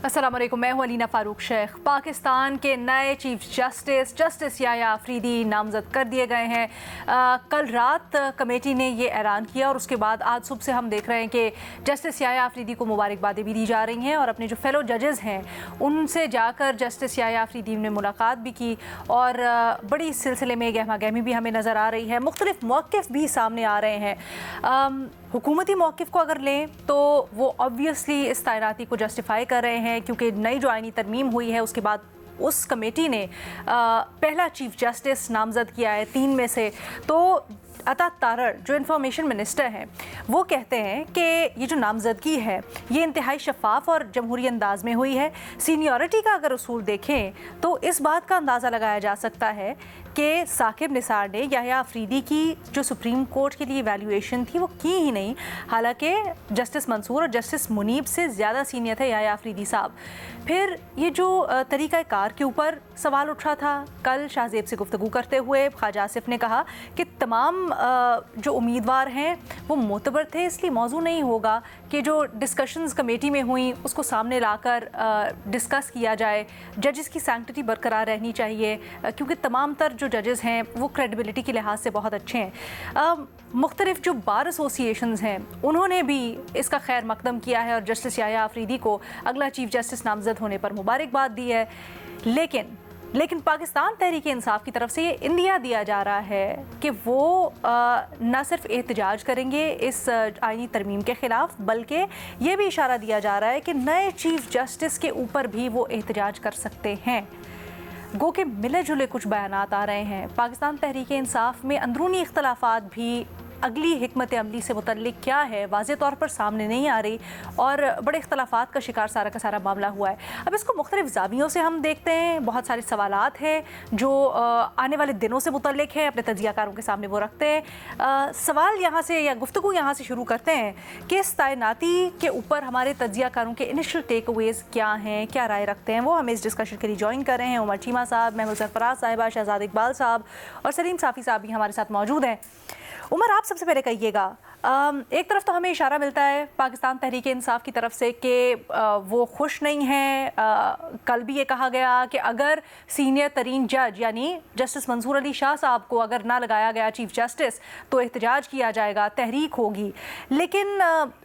अस्सलाम वालेकुम, मैं हूं अलीना फ़ारूक शेख। पाकिस्तान के नए चीफ जस्टिस याह्या आफरीदी नामज़द कर दिए गए हैं। कल रात कमेटी ने ये ऐलान किया और उसके बाद आज सुबह से हम देख रहे हैं कि जस्टिस याह्या आफरीदी को मुबारकबादें भी दी जा रही हैं और अपने जो फेलो जजेस हैं उनसे जाकर जस्टिस याह्या आफरीदी ने मुलाकात भी की और बड़ी इस सिलसिले में गहमा गहमी भी हमें नज़र आ रही है। मुख्तलिफ मौक़िफ़ भी सामने आ रहे हैं। हुकूमती मौक़िफ़ को अगर लें तो वो ऑब्वियसली इस तैनाती को जस्टिफाई कर रहे हैं क्योंकि नई जो आईनी तरमीम हुई है उसके बाद उस कमेटी ने पहला चीफ जस्टिस नामज़द किया है 3 में से। तो अता तारड़ जो इंफॉर्मेशन मिनिस्टर हैं वो कहते हैं कि ये जो नामज़दगी है ये इंतहाई शफाफ और जमहूरी अंदाज में हुई है। सीनियरिटी का अगर उसूल देखें तो इस बात का अंदाज़ा लगाया जा सकता है कि साकिब निसार ने याह्या आफरीदी की जो सुप्रीम कोर्ट के लिए इवैल्यूएशन थी वो की ही नहीं, हालांकि जस्टिस मंसूर और जस्टिस मुनीब से ज़्यादा सीनियर थे याह्या आफरीदी साहब। फिर ये जो तरीक़ा कार के ऊपर सवाल उठा था, कल शाहजेब से गुफ्तगू करते हुए ख्वाजा आसिफ ने कहा कि तमाम जो उम्मीदवार हैं वो मोतबर थे, इसलिए मौजू नहीं होगा कि जो डिस्कशंस कमेटी में हुई उसको सामने लाकर डिस्कस किया जाए। जजेस की सैंक्टिटी बरकरार रहनी चाहिए क्योंकि तमाम तर जो जजेस हैं वो क्रेडिबिलिटी के लिहाज से बहुत अच्छे हैं। मुख्तलिफ जो बार एसोसिएशंस हैं उन्होंने भी इसका खैर मकदम किया है और जस्टिस याह्या आफरीदी को अगला चीफ जस्टिस नामज़द होने पर मुबारकबाद दी है। लेकिन पाकिस्तान तहरीक इंसाफ की तरफ से ये इंदिया दिया जा रहा है कि वो न सिर्फ एहतजाज करेंगे इस आईनी तरमीम के ख़िलाफ़ बल्कि ये भी इशारा दिया जा रहा है कि नए चीफ जस्टिस के ऊपर भी वो एहतजाज कर सकते हैं। गो के मिले जुले कुछ बयानात आ रहे हैं। पाकिस्तान तहरीक इंसाफ में अंदरूनी इख्तलाफात भी अगली हिकमत अमली से मुतल्लिक क्या है वाज़े तौर पर सामने नहीं आ रही और बड़े इख्तलाफात का शिकार सारा का सारा मामला हुआ है। अब इसको मुख्तलिफ ज़ावियों से हम देखते हैं, बहुत सारे सवालात हैं जो आने वाले दिनों से मुतल्लिक हैं, अपने तजियाकारों के सामने वो रखते हैं। सवाल यहाँ से या गुफ्तगू यहाँ से शुरू करते हैं कि इस तैनाती के ऊपर हमारे तजियाकारों के इनिशियल टेक अवेज़ क्या हैं, क्या राय रखते हैं, वो हमें इस डिस्कशन के लिए ज्वाइन कर रहे हैं। उमर चीमा साहब, महमूद सरफराज साहिबा, शहजाद इकबाल साहब और सलीम साफ़ी साहब भी हमारे साथ मौजूद हैं। उमर, आप सबसे पहले कहिएगा, एक तरफ तो हमें इशारा मिलता है पाकिस्तान तहरीक इंसाफ की तरफ से कि वो खुश नहीं हैं। कल भी ये कहा गया कि अगर सीनियर तरीन जज यानी जस्टिस मंसूर अली शाह साहब को अगर ना लगाया गया चीफ जस्टिस तो एहतजाज किया जाएगा, तहरीक होगी। लेकिन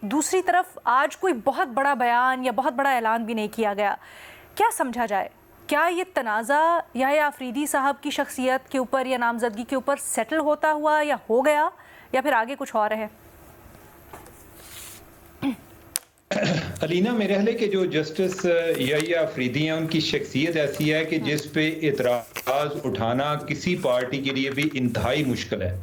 दूसरी तरफ आज कोई बहुत बड़ा बयान या बहुत बड़ा ऐलान भी नहीं किया गया। क्या समझा जाए? क्या ये तनाज़ा याह्या आफरीदी साहब की शख्सियत के ऊपर या नामजदगी के ऊपर सेटल होता हुआ या हो गया या फिर आगे कुछ और है? अलीना, मेरे ख्याल है कि जो जस्टिस याह्या आफरीदी हैं उनकी शख्सियत ऐसी है कि जिस पे एतराज़ उठाना किसी पार्टी के लिए भी इंतहाई मुश्किल है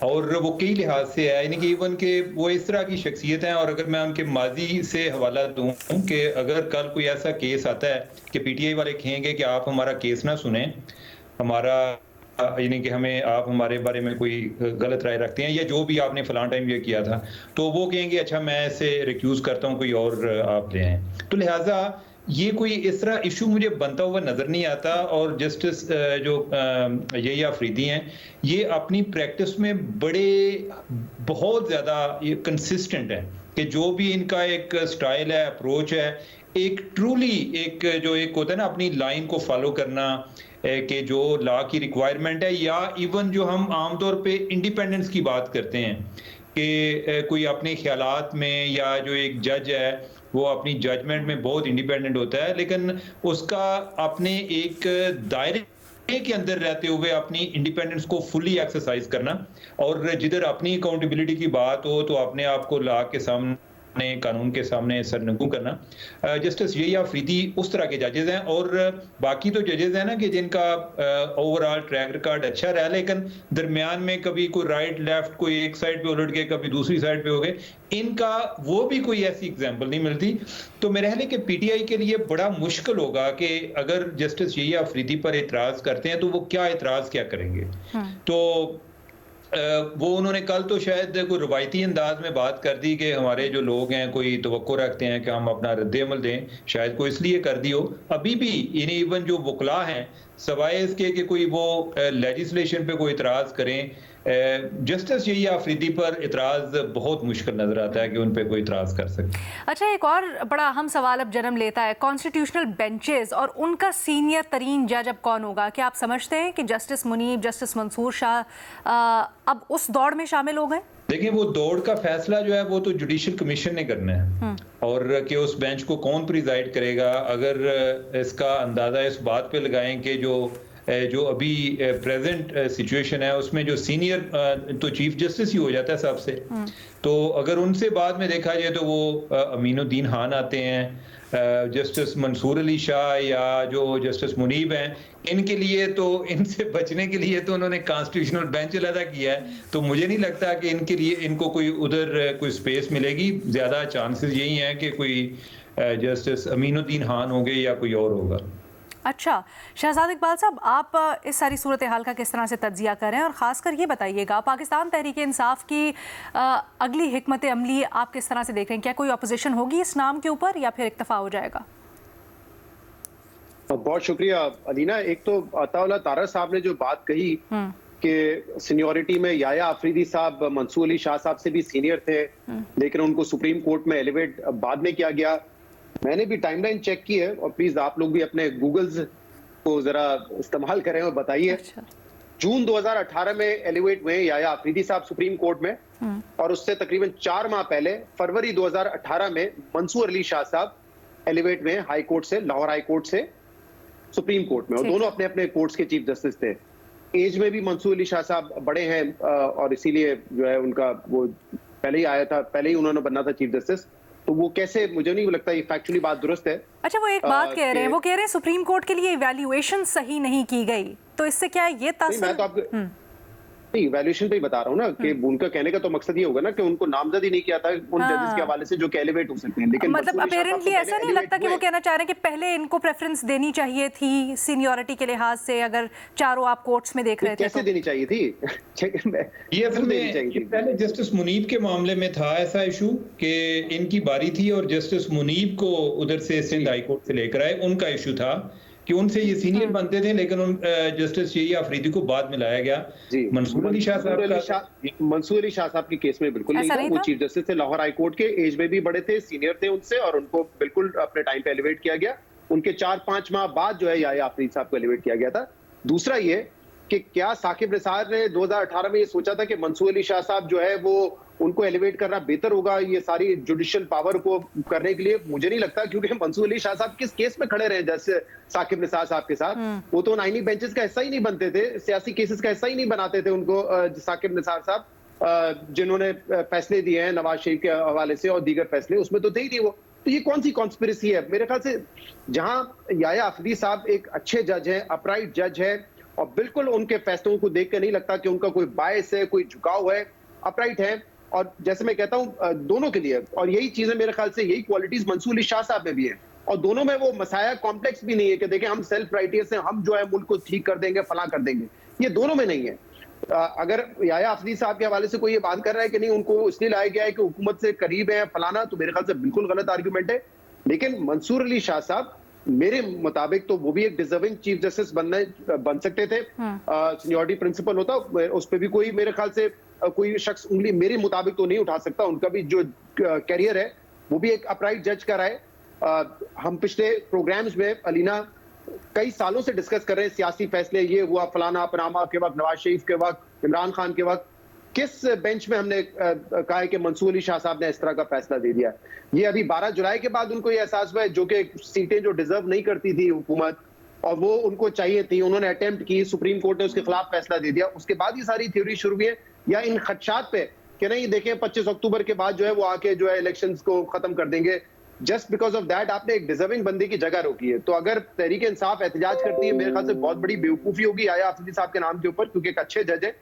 और वो कई लिहाज से है, यानी कि इवन के वो इस तरह की शख्सियत हैं। और अगर मैं उनके माजी से हवाला दूं कि अगर कल कोई ऐसा केस आता है कि पीटीआई वाले कहेंगे कि आप हमारा केस ना सुने, हमारा यानी कि हमें आप हमारे बारे में कोई गलत राय रखते हैं या जो भी आपने फलां टाइम ये किया था, तो वो कहेंगे अच्छा मैं इसे रिक्यूज करता हूँ, कोई और आप ले आएँ। तो लिहाजा ये कोई इस तरह इशू मुझे बनता हुआ नजर नहीं आता। और जस्टिस जो याह्या आफरीदी हैं ये अपनी प्रैक्टिस में बहुत ज़्यादा ये कंसिस्टेंट है कि जो भी इनका एक स्टाइल है, अप्रोच है, एक ट्रूली एक होता है ना अपनी लाइन को फॉलो करना कि जो लॉ की रिक्वायरमेंट है, या इवन जो हम आमतौर पे इंडिपेंडेंस की बात करते हैं कि कोई अपने ख्यालात में, या जो एक जज है वो अपनी जजमेंट में बहुत इंडिपेंडेंट होता है लेकिन उसका अपने एक दायरे के अंदर रहते हुए अपनी इंडिपेंडेंस को फुली एक्सरसाइज करना, और जिधर अपनी अकाउंटेबिलिटी की बात हो तो अपने आप को लॉ के सामने, कानून के सामने सरनगू करना। जस्टिस याह्या आफरीदी उस तरह के जजेस हैं। और बाकी तो जजेस हैं ना कि जिनका ओवरऑल ट्रैक रिकॉर्ड अच्छा रहा, लेकिन दरमियान में कभी कोई राइट लेफ्ट, कोई एक साइड पे उलट गए, कभी दूसरी साइड पे हो गए, इनका वो भी कोई ऐसी एग्जाम्पल नहीं मिलती। तो मेरे ख्याल है कि पीटीआई के लिए बड़ा मुश्किल होगा कि अगर जस्टिस याह्या आफरीदी पर एतराज करते हैं तो वो क्या करेंगे। तो वो उन्होंने कल तो शायद कोई रवायती अंदाज में बात कर दी कि हमारे जो लोग हैं कोई तवक्को रखते हैं कि हम अपना रद्द अमल दें, शायद कोई इसलिए कर दी हो। अभी भी इन्हें इवन जो वकला हैं सवाए इसके कि कोई वो लेजिस्लेशन पे कोई इतराज़ करें, जस्टिस यही आफरीदी पर इतराज़ बहुत मुश्किल नज़र आता है कि उन पे कोई इतराज़ कर सके। अच्छा, एक और बड़ा अहम सवाल अब जन्म लेता है, कॉन्स्टिट्यूशनल बेंचेस और उनका सीनियर तरीन जज अब कौन होगा? क्या आप समझते हैं कि जस्टिस मुनीब, जस्टिस मंसूर शाह अब उस दौड़ में शामिल हो गए? देखिए, वो दौड़ का फैसला जो है वो तो जुडिशल कमीशन ने करना है, और कि उस बेंच को कौन प्रिजाइड करेगा। अगर इसका अंदाज़ा इस बात पे लगाएं कि जो अभी प्रेजेंट सिचुएशन है उसमें जो सीनियर तो चीफ जस्टिस ही हो जाता है सबसे, तो अगर उनसे बाद में देखा जाए तो वो अमीनुद्दीन खान आते हैं, जस्टिस मंसूर अली शाह या जो जस्टिस मुनीब हैं, इनके लिए तो इनसे बचने के लिए तो उन्होंने कॉन्स्टिट्यूशनल बेंच अलग किया है, तो मुझे नहीं लगता कि इनके लिए इनको कोई उधर कोई स्पेस मिलेगी। ज़्यादा चांसेस यही हैं कि कोई जस्टिस अमीनुद्दीन खान होंगे या कोई और होगा। अच्छा, शहजाद इकबाल साहब, आप इस सारी सूरत हाल का किस तरह से तज्जिया करें, और ख़ासकर ये बताइएगा पाकिस्तान तहरीक इंसाफ की अगली हिकमत अमली आप किस तरह से देख रहे हैं? क्या कोई अपोजिशन होगी इस नाम के ऊपर या फिर इक्तफा हो जाएगा? बहुत शुक्रिया अलीना। एक तो अताउल्लाह तारा साहब ने जो बात कही कि सीनियरिटी में याया अफरीदी साहब मंसूर अली शाह साहब से भी सीनियर थे, लेकिन उनको सुप्रीम कोर्ट में एलिवेट बाद में किया गया। मैंने भी टाइमलाइन चेक की है, और प्लीज आप लोग भी अपने गूगल्स को जरा इस्तेमाल करें और बताइए। अच्छा। जून 2018 में एलिवेट हुए याया अफरीदी साहब सुप्रीम कोर्ट में, और उससे तकरीबन 4 माह पहले फरवरी 2018 में मंसूर अली शाह साहब एलिवेट हुए हाई कोर्ट से, लाहौर हाई कोर्ट से सुप्रीम कोर्ट में, और दोनों अपने अपने कोर्ट्स के चीफ जस्टिस थे। एज में भी मंसूर अली शाह साहब बड़े हैं, और इसीलिए जो है उनका वो पहले ही आया था, पहले ही उन्होंने बनना था चीफ जस्टिस, तो वो कैसे, मुझे नहीं लगता ये फैक्चुअली बात दुरुस्त है। अच्छा, वो एक बात कह रहे हैं, वो कह रहे हैं सुप्रीम कोर्ट के लिए इवैल्यूएशन सही नहीं की गई, तो इससे क्या ये तासुर? मैं तो आपको नहीं, वैल्यूएशन पे ही बता रहा हूँ ना कि उनका कहने का तो मकसद ये होगा ना कि उनको नामजद ही नहीं किया था उन जजेस के हवाले से जो कि एलिवेट हो सकते हैं। लेकिन मतलब अपेरेंटली ऐसा नहीं लगता कि वो कहना चाह रहे हैं कि पहले इनको प्रेफरेंस देनी चाहिए थी सीनियरिटी के लिहाज से, अगर चारों आप कोर्ट्स में देख रहे थे? कैसे देनी चाहिए थी? ये असल में पहले जस्टिस मुनीब के मामले में था ऐसा इशू कि इनकी बारी थी और जस्टिस मुनीब को उधर से सिंध हाई कोर्ट से लेकर आए, उनका इशू था कि उनसे ये सीनियर बनते थे, लेकिन जस्टिस यही आफरीदी को बाद में लाया गया। मंसूर अली शाह साहब के केस में बिल्कुल नहीं था, वो चीफ जस्टिस थे लाहौर हाई कोर्ट के, एज में भी बड़े थे, सीनियर थे उनसे, और उनको बिल्कुल अपने टाइम पे एलिवेट किया गया। उनके 4-5 माह बाद जो है याया अफरीदी साहब को एलिवेट किया गया था। दूसरा ये कि क्या साकिब निसार ने 2018 में ये सोचा था कि मंसूर अली शाह साहब जो है वो उनको एलिवेट करना बेहतर होगा ये सारी जुडिशियल पावर को करने के लिए? मुझे नहीं लगता, क्योंकि मंसूर अली शाह साहब किस केस में खड़े रहे जैसे साकिब निसार साहब के साथ? वो तो आईनी बेंचेस का हिस्सा ही नहीं बनते थे, सियासी केसेस का हिस्सा ही नहीं बनाते थे उनको साकिब निसार साहब, जिन्होंने फैसले दिए हैं नवाज शरीफ के हवाले से और दीगर फैसले, उसमें तो थे ही नहीं वो। तो ये कौन सी कॉन्स्पिरेसी है? मेरे ख्याल से जहां याया अफरीदी साहब एक अच्छे जज हैं, अपराइट जज है, और बिल्कुल उनके फैसलों को देख कर नहीं लगता कि उनका कोई बायस है, कोई झुकाव है, अपराइट है। और जैसे मैं कहता हूं दोनों के लिए, और यही चीजें मेरे ख्याल से यही क्वालिटीज मंसूर अली शाह साहब में भी है, और दोनों में वो मसाया कॉम्प्लेक्स भी नहीं है कि देखें हम सेल्फ राइटियस हैं, हम जो है मुल्क को ठीक कर देंगे, फला कर देंगे, ये दोनों में नहीं है। अगर याया अफरीदी साहब के हवाले से कोई ये बात कर रहा है कि नहीं उनको इसलिए लाया गया है कि हुकूमत से करीब है फलाना, तो मेरे ख्याल से बिल्कुल गलत आर्ग्यूमेंट है। लेकिन मंसूर अली शाह साहब मेरे मुताबिक तो वो भी एक डिजर्विंग चीफ जस्टिस बन सकते थे, सीनियरिटी प्रिंसिपल होता, उस पर भी कोई मेरे ख्याल से कोई शख्स उंगली मेरे मुताबिक तो नहीं उठा सकता। उनका भी जो कैरियर है वो भी एक अपराइट जज का रहा है। हम पिछले प्रोग्राम्स में अलीना कई सालों से डिस्कस कर रहे हैं सियासी फैसले, ये हुआ फलाना पनामा के वक्त, नवाज शरीफ के वक्त, इमरान खान के वक्त, किस बेंच में हमने कहा है कि मंसूर अली शाह साहब ने इस तरह का फैसला दे दिया? ये अभी 12 जुलाई के बाद उनको ये एहसास हुआ है, जो कि सीटें जो डिजर्व नहीं करती थी हुकूमत और वो उनको चाहिए थी, उन्होंने अटेम्प्ट की, सुप्रीम कोर्ट ने उसके खिलाफ फैसला दे दिया, उसके बाद ये सारी थ्योरी शुरू हुई है। या इन खदशात पे कि नहीं देखें 25 अक्टूबर के बाद जो है वो आके जो है इलेक्शंस को खत्म कर देंगे, जस्ट बिकॉज ऑफ दैट आपने एक डिजर्विंग बंदी की जगह रोकी है। तो अगर तहरीक इंसाफ एहतजाज करती है, मेरे ख्याल से बहुत बड़ी बेवकूफी होगी याया अफरीदी साहब के नाम के ऊपर, क्योंकि एक अच्छे जज है,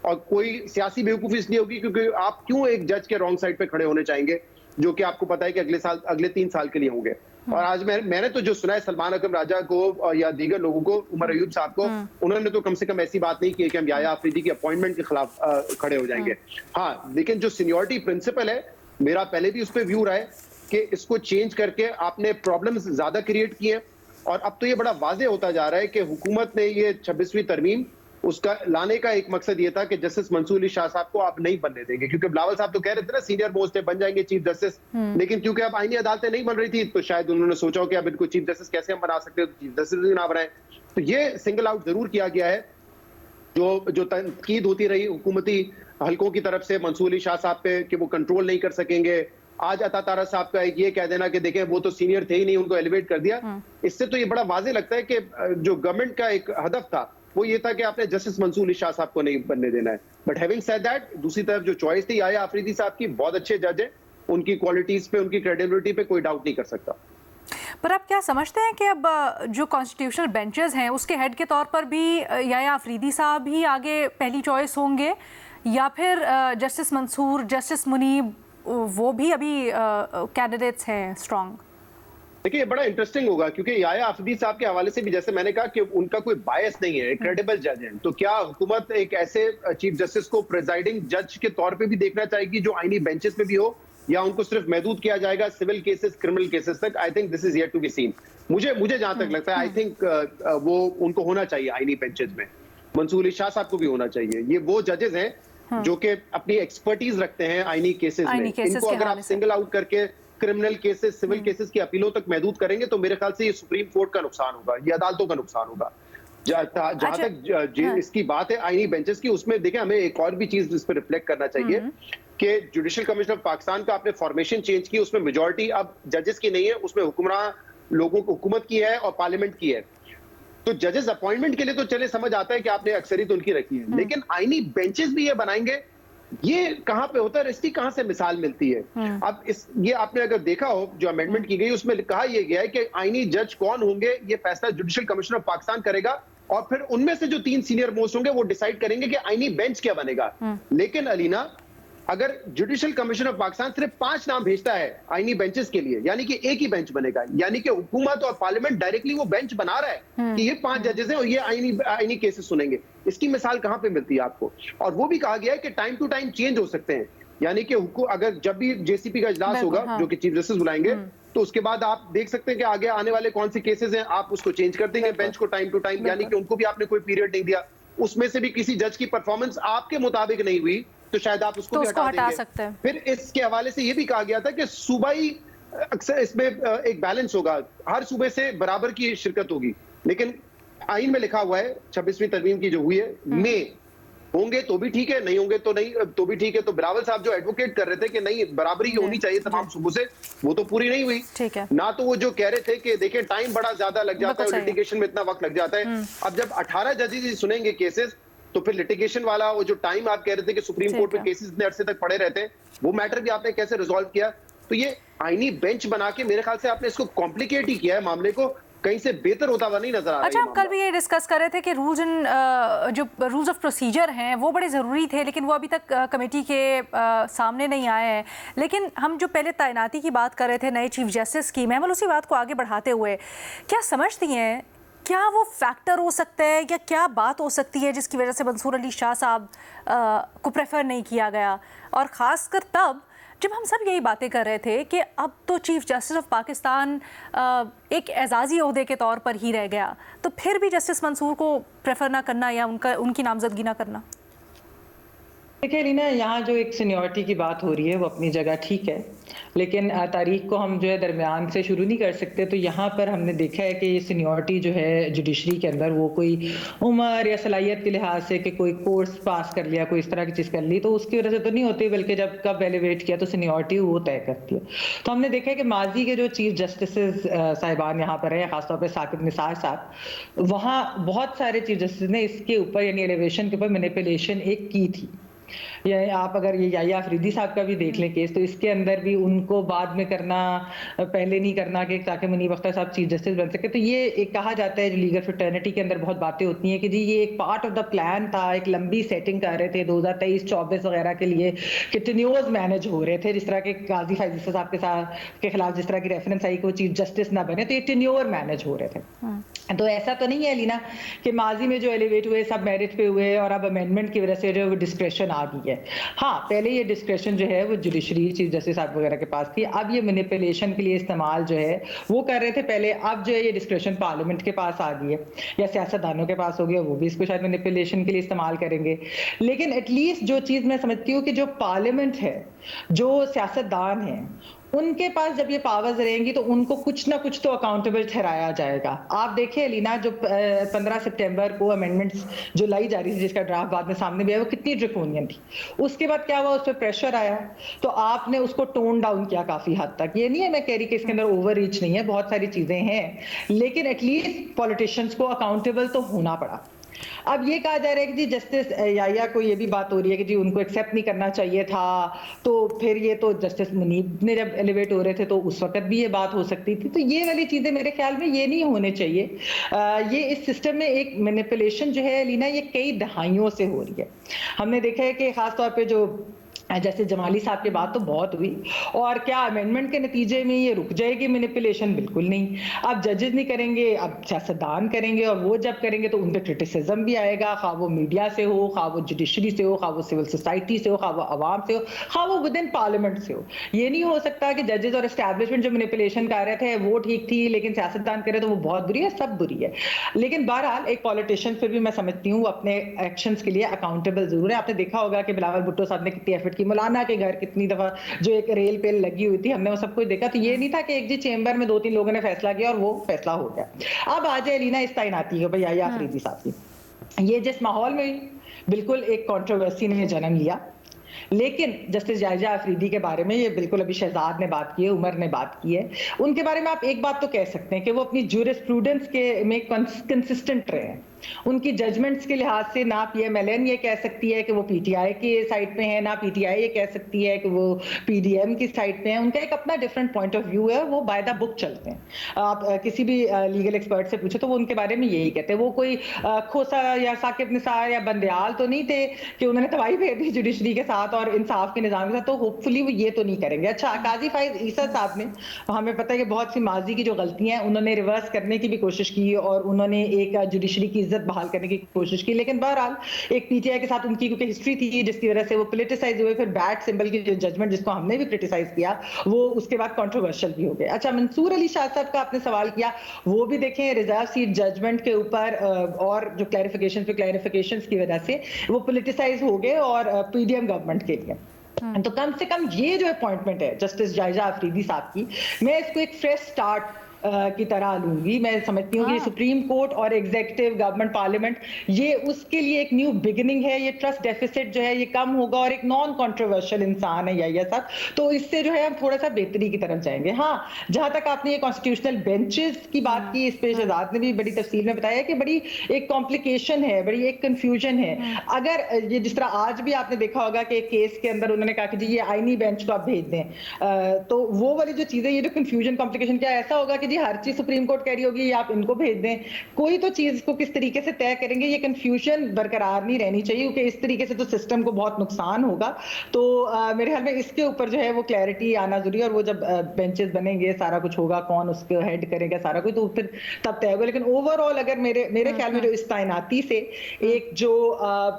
और कोई सियासी बेवकूफी इसलिए होगी क्योंकि आप क्यों एक जज के रॉन्ग साइड पे खड़े होने चाहेंगे, जो कि आपको पता है कि अगले 3 साल के लिए होंगे। और आज मैंने तो जो सुना है सलमान अकरम राजा को या दीगर लोगों को, उमर अयूब साहब को, उन्होंने तो कम से कम ऐसी बात नहीं की कि हम याया अफरीदी की अपॉइंटमेंट के खिलाफ खड़े हो जाएंगे। हाँ, लेकिन जो सीनियरिटी प्रिंसिपल है, मेरा पहले भी उस पर व्यू रहा है कि इसको चेंज करके आपने प्रॉब्लम्स ज्यादा क्रिएट किए, और अब तो ये बड़ा वाज़ेह होता जा रहा है कि हुकूमत ने ये 26वीं तरमीम उसका लाने का एक मकसद ये था कि जस्टिस मंसूर अली शाह साहब को आप नहीं बनने देंगे, क्योंकि बिलावल साहब तो कह रहे थे ना सीनियर मोस्ट है, बन जाएंगे चीफ जस्टिस, लेकिन क्योंकि अब आईनी अदालतें नहीं बन रही थी तो शायद उन्होंने सोचा हो कि अब इनको चीफ जस्टिस कैसे हम बना सकते हैं, तो चीफ जस्टिस भी ना बनाए। तो ये सिंगल आउट जरूर किया गया है। जो तनकीद होती रही हुकूमती हलकों की तरफ से मंसूर अली शाह साहब पे कि वो कंट्रोल नहीं कर सकेंगे, आज अता तारा साहब का एक ये कह देना कि देखें वो तो सीनियर थे ही नहीं, उनको एलिवेट कर दिया, इससे तो ये बड़ा वाज़ेह लगता है कि जो गवर्नमेंट का एक हदफ था वो ये था कि आपने जस्टिस मंसूर अली शाह साहब को नहीं बनने देना है। बट हैविंग सेड दैट, दूसरी तरफ जो चॉइस थी याया आफरीदी साहब की, बहुत अच्छे जज हैं, उनकी क्वालिटीज पे, उनकी क्रेडिबिलिटी पे कोई डाउट नहीं कर सकता। पर आप क्या समझते हैं कि अब जो कॉन्स्टिट्यूशनल बेंचेस हैं उसके हेड के तौर पर भी याया आफरीदी साहब ही आगे पहली चॉइस होंगे, या फिर जस्टिस मंसूर, जस्टिस मुनीब, वो भी अभी कैंडिडेट्स हैं स्ट्रॉन्ग? देखिए, ये बड़ा इंटरेस्टिंग होगा क्योंकि याया आफरीदी साहब के हवाले से भी जैसे मैंने कहा कि उनका कोई बायस नहीं है, क्रेडिबल जज हैं, तो क्या हुकूमत एक ऐसे चीफ जस्टिस को प्रिजाइडिंग जज के तौर पे भी देखना चाहेगी जो आईनी बेंचेस पे भी हो, या उनको सिर्फ महदूद किया जाएगा सिविल केसेस, क्रिमिनल केसेस तक? I think this is yet to be seen. मुझे जहां तक लगता है, आई थिंक वो उनको होना चाहिए आईनी बेंचेस में, मंसूर अली शाह साहब को भी होना चाहिए। ये वो जजेस हैं जो कि अपनी एक्सपर्टीज रखते हैं आईनी केसेस में। इनको अगर आप सिंगल आउट करके क्रिमिनल केसेस, सिविल केसेस की अपीलों तक महदूद करेंगे तो मेरे ख्याल से ये सुप्रीम कोर्ट का नुकसान होगा, ये अदालतों का नुकसान होगा। जहां तक इसकी बात है आईनी बेंचेस की, उसमें देखें हमें एक और भी चीज इस पर रिफ्लेक्ट करना चाहिए कि जुडिशल कमीशन ऑफ पाकिस्तान का आपने फॉर्मेशन चेंज की, उसमें मेजॉरिटी अब जजेस की नहीं है, उसमें हुक्मरान लोगों को हुकूमत की है और पार्लियामेंट की है। तो जजेस अपॉइंटमेंट के लिए तो चले समझ आता है कि आपने अक्सरियत उनकी रखी है, लेकिन आईनी बेंचेस भी ये बनाएंगे, ये कहां पे होता है, इसकी कहां से मिसाल मिलती है? अब ये आपने अगर देखा हो जो अमेंडमेंट की गई उसमें कहा यह गया है कि आईनी जज कौन होंगे ये फैसला जुडिशल कमीशन ऑफ पाकिस्तान करेगा, और फिर उनमें से जो 3 सीनियर मोस्ट होंगे वो डिसाइड करेंगे कि आईनी बेंच क्या बनेगा। लेकिन अलीना, अगर जुडिशल कमीशन ऑफ पाकिस्तान सिर्फ 5 नाम भेजता है आईनी बेंचेस के लिए, यानी कि एक ही बेंच बनेगा, यानी कि हुकूमत और पार्लियामेंट डायरेक्टली वो बेंच बना रहा है कि ये 5 जजेस हैं और ये आईनी केसेस सुनेंगे। इसकी मिसाल कहां पे मिलती है आपको? और वो भी कहा गया है कि टाइम टू टाइम चेंज हो सकते हैं, यानी कि अगर जब भी जेसीपी का इजलास होगा जो कि चीफ जस्टिस बुलाएंगे, तो उसके बाद आप देख सकते हैं कि आगे आने वाले कौन से केसेस हैं, आप उसको चेंज कर देंगे बेंच को टाइम टू टाइम, यानी कि उनको भी आपने कोई पीरियड नहीं दिया। उसमें से भी किसी जज की परफॉर्मेंस आपके मुताबिक नहीं हुई तो शायद आप उसको भी हटा सकते हैं। फिर इसके हवाले से ये भी कहा गया था कि सूबाई अक्सर इसमें एक बैलेंस होगा, हर सूबे से बराबर की शिरकत होगी, लेकिन आइन में लिखा हुआ है 26वीं तरमीम की जो हुई है, में होंगे तो भी ठीक है, नहीं होंगे तो नहीं तो भी ठीक है। तो बिलावल साहब जो एडवोकेट कर रहे थे कि नहीं बराबरी होनी चाहिए तमाम सूबों से, वो तो पूरी नहीं हुई। ठीक है ना तो वो जो कह रहे थे कि देखिए टाइम बड़ा ज्यादा लग जाता है, लिटिगेशन में इतना वक्त लग जाता है। अब जब 18 जजेस सुनेंगे केसेस, तो फिर लिटिगेशन वाला वो जो टाइम आप कह रहे थे कि सुप्रीम कोर्ट में केसेस इतने अरसे तक पड़े रहते हैं, वो मैटर भी आपने कैसे रिजॉल्व किया? तो ये आईनी बेंच बना के मेरे ख्याल से आपने इसको कॉम्प्लिकेट ही किया है, मामले को कहीं से बेहतर होता हुआ नहीं नजर आ रहा है। अच्छा, हम कल भी ये डिस्कस कर रहे थे कि जो रूल्स ऑफ प्रोसीजर हैं वो बड़े ज़रूरी थे, लेकिन वो अभी तक कमेटी के सामने नहीं आए हैं। लेकिन हम जो पहले तैनाती की बात कर रहे थे नए चीफ जस्टिस की, महमल उसी बात को आगे बढ़ाते हुए क्या समझती हैं, क्या वो फैक्टर हो सकता है या क्या बात हो सकती है जिसकी वजह से मंसूर अली शाह साहब को प्रेफर नहीं किया गया? और ख़ासकर तब जब हम सब यही बातें कर रहे थे कि अब तो चीफ जस्टिस ऑफ पाकिस्तान एक एजाज़ी ओहदे के तौर पर ही रह गया, तो फिर भी जस्टिस मंसूर को प्रेफर ना करना या उनकी नामजदगी ना करना? देखिए रीना, यहाँ जो एक सीनियरिटी की बात हो रही है वो अपनी जगह ठीक है, लेकिन तारीख को हम जो है दरमियान से शुरू नहीं कर सकते। तो यहाँ पर हमने देखा है कि ये सीनियरिटी जो है जुडिशरी के अंदर वो कोई उम्र या सलाहियत के लिहाज से कि कोई कोर्स पास कर लिया, कोई इस तरह की चीज़ कर ली, तो उसकी वजह से तो नहीं होती, बल्कि जब कब एलिवेट किया तो सीनियरिटी वो तय करती है। तो हमने देखा है कि माजी के जो चीफ जस्टिस साहिबान यहाँ पर हैं, खासतौर पर साकिब निसार साहब, वहाँ बहुत सारे चीफ जस्टिस ने इसके ऊपर यानी एलिवेशन के ऊपर मैनिपुलेशन एक की थी। या आप अगर ये याया आफरीदी साहब का भी देख लें केस, तो इसके अंदर भी उनको बाद में करना, पहले नहीं करना कि ताकि मुनीब अख्तर साहब चीफ जस्टिस बन सके। तो ये एक कहा जाता है लीगल फ्रेटर्निटी के अंदर बहुत बातें होती हैं कि जी ये एक पार्ट ऑफ द प्लान था, एक लंबी सेटिंग कर रहे थे 2023-24 वगैरह के लिए कि टेन्योर्स मैनेज हो रहे थे, जिस तरह के काजी फैज़ल साहब के खिलाफ जिस तरह की रेफरेंस आई कि वो चीफ जस्टिस ना बने, तो ये टेन्योर मैनेज हो रहे थे। तो ऐसा तो नहीं है लीना कि माजी में जो एलिवेट हुए सब मेरिट पे हुए और अब अमेंडमेंट की वजह से जो डिस्क्रेशन आ गई है। हाँ, पहले ये डिस्क्रेशन जो है वो जुडिशरी, चीफ जस्टिस साहब वगैरह के पास थी, अब ये मैनिपुलेशन के लिए इस्तेमाल जो है वो कर रहे थे पहले, अब जो है ये डिस्क्रेशन पार्लियामेंट के पास आ गई है या सियासतदानों के पास हो गया, वो भी इसको शायद मैनिपुलेशन के लिए इस्तेमाल करेंगे। लेकिन एटलीस्ट जो चीज मैं समझती हूँ कि जो पार्लियामेंट है, जो सियासतदान है, उनके पास जब ये पावर्स रहेंगी तो उनको कुछ ना कुछ तो अकाउंटेबल ठहराया जाएगा। आप देखिए लीना, जो 15 सितंबर को अमेंडमेंट्स जो लाई जा रही थी, जिसका ड्राफ्ट बाद में सामने भी आया, वो कितनी ड्रैकोनियन थी। उसके बाद क्या हुआ, उस पर प्रेशर आया तो आपने उसको टोन डाउन किया काफी हद तक। ये नहीं है मैं कह रही कि इसके अंदर ओवर रीच नहीं है, बहुत सारी चीजें हैं, लेकिन एटलीस्ट पॉलिटिशियंस को अकाउंटेबल तो होना पड़ा। अब ये कहा जा रहा है कि जी जस्टिस याया को ये भी बात हो रही है कि जी उनको एक्सेप्ट नहीं करना चाहिए था, तो फिर ये तो जस्टिस मुनीब ने जब एलिवेट हो रहे थे तो उस वक्त भी ये बात हो सकती थी। तो ये वाली चीजें मेरे ख्याल में ये नहीं होने चाहिए। ये इस सिस्टम में एक मैनिपुलेशन जो है लीना, ये कई दहाइयों से हो रही है। हमने देखा है कि खासतौर पर जो जैसे जमाली साहब की बात तो बहुत हुई, और क्या अमेंडमेंट के नतीजे में ये रुक जाएगी मैनिपुलेशन? बिल्कुल नहीं। अब जजेस नहीं करेंगे, अब सियासतदान करेंगे, और वो जब करेंगे तो उन पर क्रिटिसिज्म भी आएगा, खा वो मीडिया से हो, खा वो जुडिशरी से हो, खा वो सिविल सोसाइटी से हो, खा वो अवाम से हो, खा वो विद इन पार्लियामेंट से हो। ये नहीं हो सकता कि जजेस और एस्टैब्लिशमेंट जो मैनिपुलेशन कर रहे थे वो ठीक थी, लेकिन सियासतदान करे तो वो बहुत बुरी है, सब बुरी है। लेकिन बहरहाल एक पॉलिटिशियन फिर भी मैं समझती हूँ अपने एक्शंस के लिए अकाउंटेबल जरूर है। आपने देखा होगा कि बिलावल भुट्टो साहब ने कितनी एफर्ट, मौलाना के घर कितनी दफा जो एक रेल पेल लगी हुई थी, हमने वो सब कुछ देखा। तो ये नहीं था कि एक जी चेंबर में 2-3 लोगों ने फैसला किया और वो फैसला हो गया। अब आ जाए लीना इस तैनाती हो भाई याया अफरीदी साहब की, ये जिस माहौल में बिल्कुल एक कंट्रोवर्सी ने जन्म लिया, लेकिन जस्टिस याया अफरीदी के बारे में ये बिल्कुल अभी शहजाद ने बात की है, उमर ने बात की है, उनके बारे में आप एक बात तो कह सकते हैं कि वो अपनी ज्यूरिस्प्रूडेंस के में कंसिस्टेंट रहे हैं। उनकी जजमेंट्स के लिहाज से ना पीएमएलएन ये कह सकती है कि वो पीटीआई के साइड पे है, ना पीटीआई ये कह सकती है कि वो पीडीएम की साइड पे है। उनका एक अपना डिफरेंट पॉइंट ऑफ व्यू है, वो बाय द बुक चलते हैं। आप किसी भी लीगल एक्सपर्ट से पूछे तो वो उनके बारे में यही कहते हैं। वो कोई खोसा या साकिब निसार या बंदयाल तो नहीं थे कि उन्होंने तबाही फेर दी जुडिशरी के साथ और इंसाफ के निजाम के साथ, तो होपफुली वो ये तो नहीं करेंगे। अच्छा, काजी फाइज ईसा साहब ने, हमें पता है कि बहुत सी माजी की जो गलतियां हैं उन्होंने रिवर्स करने की भी कोशिश की और उन्होंने एक जुडिशरी की इज्जत बहाल करने की कोशिश की, लेकिन बहरहाल एक पीटीआई के साथ उनकी क्योंकि हिस्ट्री थी जिसकी वजह से वो पॉलिटिसाइज हुए। फिर बैट सिंबल की जो जजमेंट जिसको हमने भी क्रिटिसाइज किया वो उसके बाद कंट्रोवर्शियल भी हो गए। अच्छा, मंसूर अली शाह साहब का आपने सवाल किया, वो भी देखें रिजर्व सीट जजमेंट के ऊपर और जो क्लैरिफिकेशंस की वजह से वो पॉलिटिसाइज हो गए और पीडीएम गवर्नमेंट के लिए। तो कम से कम ये जो अपॉइंटमेंट है जस्टिस याया अफरीदी साहब की, मैं इसको एक फ्रेश स्टार्ट की तरह लूंगी। मैं समझती हूँ कि सुप्रीम कोर्ट और एग्जीक्यूटिव गवर्नमेंट पार्लियामेंट ये उसके लिए एक न्यू बिगिनिंग है। ये ट्रस्ट डेफिसिट जो है ये कम होगा और एक नॉन कंट्रोवर्शियल इंसान है याया साहब, तो इससे जो है हम थोड़ा सा बेहतरी की तरफ जाएंगे। हाँ, जहां तक आपने ये कॉन्स्टिट्यूशनल बेंचेस की बात की, इस पे शहजाद ने भी बड़ी तफसील में बताया कि बड़ी एक कॉम्प्लिकेशन है, बड़ी एक कंफ्यूजन है। अगर ये जिस तरह आज भी आपने देखा होगा कि केस के अंदर उन्होंने कहा कि जी ये आईनी बेंच को आप भेज दें, तो वो वाली जो चीजें, ये जो कंफ्यूजन कॉम्प्लिकेशन, क्या ऐसा होगा कि जी हर चीज सुप्रीम कोर्ट कह रही होगी आप इनको भेज दें, कोई तो चीज को किस तरीके से तय करेंगे, ये कंफ्यूजन बरकरार नहीं रहनी चाहिए क्योंकि इस तरीके से तो सिस्टम को बहुत नुकसान होगा। तो मेरे ख्याल में इसके ऊपर जो है वो क्लैरिटी आना जरूरी है और वो जब बेंचेस बनेंगे, सारा कुछ होगा, कौन उसको हेड करेगा, सारा कुछ, तो फिर तब तय होगा। लेकिन ओवरऑल अगर मेरे ख्याल में जो इस तैनाती से एक जो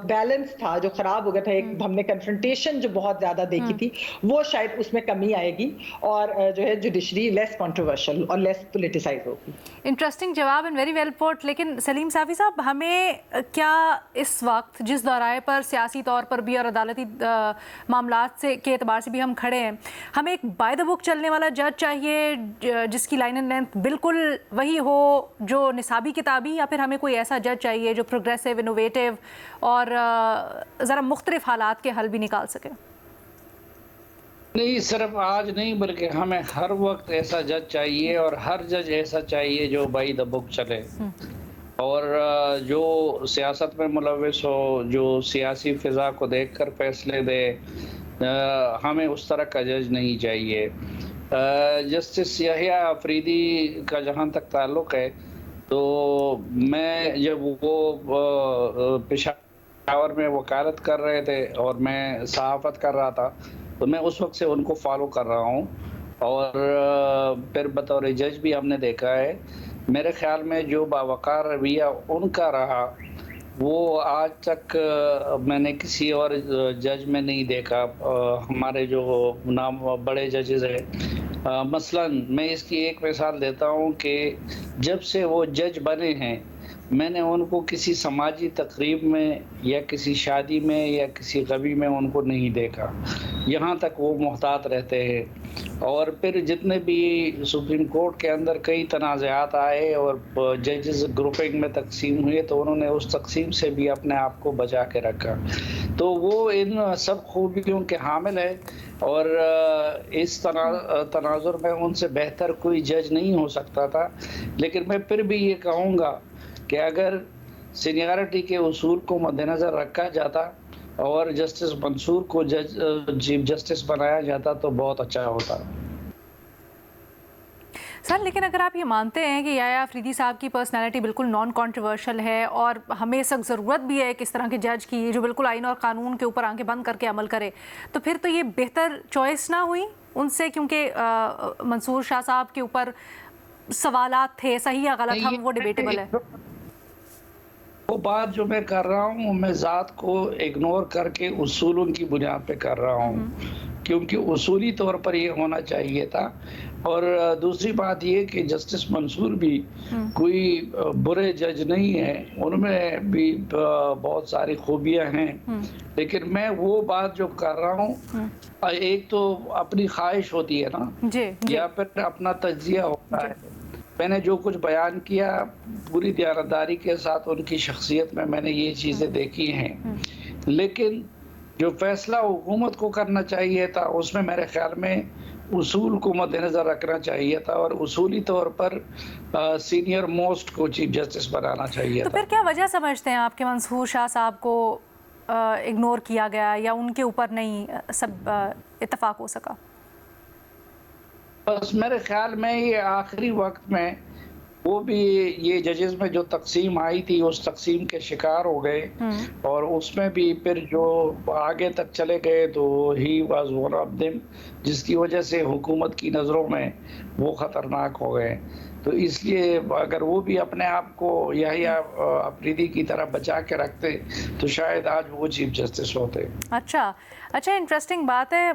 बैलेंस था जो खराब हो गया था, एक हमने कन्फ्रंटेशन जो बहुत ज्यादा देखी थी, वो शायद उसमें कमी आएगी और जो है जुडिशरी लेस कंट्रोवर्शियल और लेस पॉलिटिसाइज होगी। इंटरेस्टिंग जवाब एंड वेरी वेल पुट। लेकिन सलीम साफी साहब, हमें क्या इस वक्त जिस दौराए पर सियासी तौर पर भी और अदालती मामलात से के एतबार से भी हम खड़े हैं, हमें एक बाय द बुक चलने वाला जज चाहिए जिसकी लाइन एंड लेंथ बिल्कुल वही हो जो निसाबी किताबी, या फिर हमें कोई ऐसा जज चाहिए जो प्रोग्रेसिव, इनोवेटिव और ज़रा मुख्तलिफ हालात के हल भी निकाल सके? नहीं, सिर्फ आज नहीं बल्कि हमें हर वक्त ऐसा जज चाहिए और हर जज ऐसा चाहिए जो बाय द बुक चले और जो सियासत में मुलविस हो, जो सियासी फिजा को देखकर फैसले दे। हमें उस तरह का जज नहीं चाहिए। जस्टिस याया अफरीदी का जहाँ तक ताल्लुक़ है, तो मैं जब वो पेशावर में वकालत कर रहे थे और मैं सहाफ़त कर रहा था, तो मैं उस वक्त से उनको फॉलो कर रहा हूँ और फिर बतौर जज भी हमने देखा है। मेरे ख्याल में जो बावकार रवैया उनका रहा वो आज तक मैंने किसी और जज में नहीं देखा। हमारे जो नाम बड़े जजेस हैं, मसलन मैं इसकी एक मिसाल देता हूँ कि जब से वो जज बने हैं मैंने उनको किसी समाजी तकरीब में या किसी शादी में या किसी गमी में उनको नहीं देखा। यहाँ तक वो मुहतात रहते हैं। और फिर जितने भी सुप्रीम कोर्ट के अंदर कई तनाज़ात आए और जजेस ग्रुपिंग में तकसीम हुए तो उन्होंने उस तकसीम से भी अपने आप को बचा के रखा। तो वो इन सब खूबियों के हामिल है और इस तनाजुर में उनसे बेहतर कोई जज नहीं हो सकता था। लेकिन मैं फिर भी ये कहूँगा कि अगर सीनियरिटी के उसूल को मद्देनज़र रखा जाता और जस्टिस मंसूर को चीफ जस्टिस बनाया जाता तो बहुत अच्छा होता। सर, लेकिन अगर आप ये मानते हैं कि याया अफरीदी साहब की पर्सनैलिटी बिल्कुल नॉन कॉन्ट्रोवर्शियल है और हमें सख्त ज़रूरत भी है किस तरह के जज की जो बिल्कुल आइन और कानून के ऊपर आंखें बंद करके अमल करे, तो फिर तो ये बेहतर चॉइस ना हुई उनसे, क्योंकि मंसूर शाह साहब के ऊपर सवालात थे, सही या गलत हम वो डिबेटेबल है। वो बात जो मैं कर रहा हूँ मैं ज़ात को इग्नोर करके उसूलों की बुनियाद पे कर रहा हूँ, क्योंकि उसूली तौर पर ये होना चाहिए था। और दूसरी बात ये कि जस्टिस मंसूर भी कोई बुरे जज नहीं है, उनमें भी बहुत सारी खूबियां हैं। लेकिन मैं वो बात जो कर रहा हूँ, एक तो अपनी ख्वाहिश होती है ना जी। या फिर अपना तज्जिया होता है। मैंने जो कुछ बयान किया पूरी दयानतदारी के साथ उनकी शख्सियत में मैंने ये चीज़ें देखी हैं, लेकिन जो फैसला हुकूमत को करना चाहिए था उसमें मेरे ख्याल में उसूल को मद्देनज़र रखना चाहिए था और उसूली तौर पर सीनियर मोस्ट को चीफ जस्टिस बनाना चाहिए तो था। फिर क्या वजह समझते हैं आपके मंसूर शाह साहब को इग्नोर किया गया या उनके ऊपर नहीं सब इत्तफाक हो सका? बस मेरे ख्याल में ये आखिरी वक्त में वो भी ये जजेस में जो तकसीम आई थी उस तकसीम के शिकार हो गए और उसमें भी फिर जो आगे तक चले गए तो he was one of them, जिसकी वजह से हुकूमत की नज़रों में वो ख़तरनाक हो गए। तो इसलिए अगर वो भी अपने आप को याहिया अफरीदी की तरह बचा के रखते तो शायद आज वो चीफ जस्टिस होते। अच्छा, इंटरेस्टिंग बात है।